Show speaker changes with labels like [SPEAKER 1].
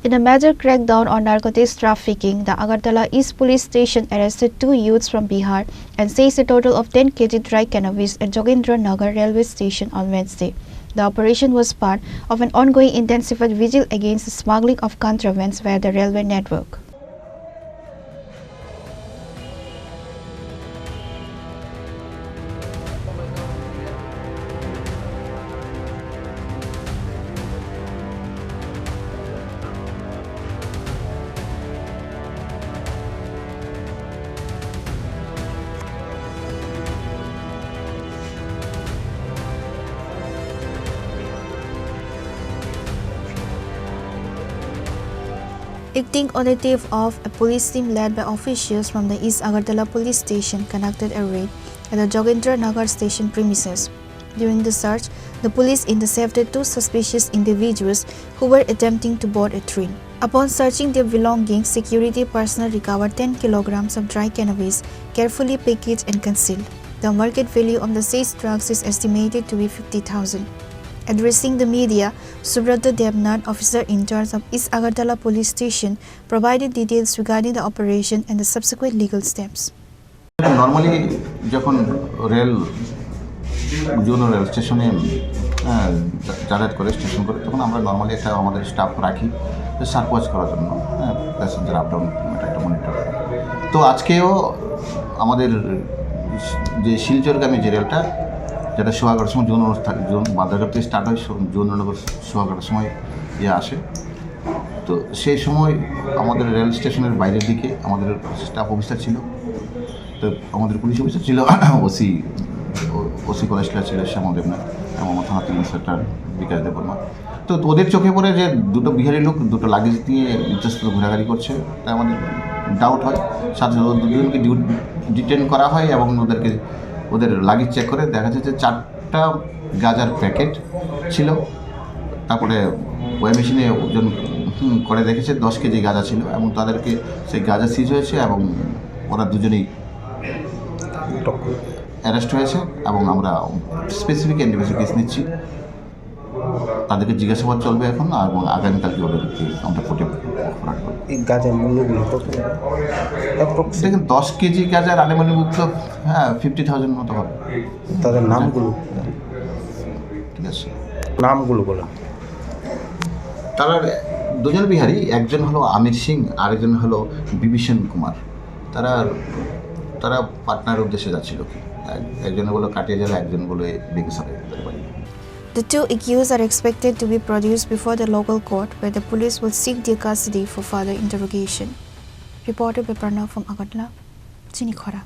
[SPEAKER 1] In a major crackdown on narcotics trafficking, the Agartala East Police Station arrested 2 youths from Bihar and seized a total of 10 kg dry cannabis at Jogendra Nagar railway station on Wednesday. The operation was part of an ongoing intensified vigil against the smuggling of contrabands via the railway network. Acting on the tip of a police team led by officials from the East Agartala police station conducted a raid at the Jogendra Nagar station premises. During the search, the police intercepted 2 suspicious individuals who were attempting to board a train. Upon searching their belongings, security personnel recovered 10 kilograms of dry cannabis, carefully packaged and concealed. The market value of the seized drugs is estimated to be 50,000. Addressing the media, Subrata Devnath, officer in charge of East Agartala police station, provided details regarding the operation and the subsequent legal steps.
[SPEAKER 2] Normally, যখন rail zone rail স্টেশনে যাতায়াত করে station করে তখন আমরা normally একটা আমাদের staff রাখি সার্চ করার জন্য প্যাসেঞ্জার আপ ডাউন একটা মনিটর। তো আজকেও আমাদের যে শিলচরগামী যে রেলটা যেটা সোয়াগার সময় জোন বাজারঘাট থেকে স্টার্ট হয় জোননগর সোয়াগাটার সময় আসে। তো সেই সময় আমাদের রেল স্টেশনের বাইরের দিকে আমাদের স্টাফ অফিসার ছিল, তো আমাদের পুলিশ অফিসার ছিল ওসি কলেজটা ছিল শ্যামল দেবনাথ এবং আমার থানা তিন ইন্সপেক্টর বিকাশ দেববর্মা। তো ওদের চোখে পড়ে যে 2টো বিহারি লোক 2টো লাগেজ নিয়ে ইচ্ছাস্ত ঘোরাঘুরি করছে, তাই আমাদের ডাউট হয়। সাথে দুজনকে ডিটেন করা হয় এবং ওদের লাগেজ চেক করে দেখা যাচ্ছে 4টা গাঁজার প্যাকেট ছিল। তারপরে ওই মেশিনে ওজন করে দেখেছে 10 কেজি গাঁজা ছিল এবং তাদেরকে সেই গাঁজা সিজ হয়েছে এবং ওরা দুজনেই অ্যারেস্ট হয়েছে এবং আমরা স্পেসিফিক এনডিপিএসি কেস নিচ্ছি। তাদেরকে জিজ্ঞাসাবাদ চলবে এখন এবং আগামীকালকে ওদেরকে আমরা কোর্টে ফরওয়ার্ড করব।
[SPEAKER 3] এই গাঁজার মূল্যগুলো কত?
[SPEAKER 2] দেখেন 10 কেজি গাঁজার আনুমানিক 50,000 মতো হবে।
[SPEAKER 3] তাদের নামগুলো
[SPEAKER 2] ঠিক আছে,
[SPEAKER 3] নামগুলো বলো।
[SPEAKER 2] তারা 2জন বিহারি, একজন হলো আমির সিং, আরেকজন হলো বিভীষণ কুমার। তারা পাটনার উদ্দেশ্যে যাচ্ছিল, একজন বলো কাটিয়া জেলা, একজন বলে Begusarai.
[SPEAKER 1] The 2 accused are expected to be produced before the local court, where the police will seek their custody for further interrogation. Reported by Pranav from Agartala, Chinikhara.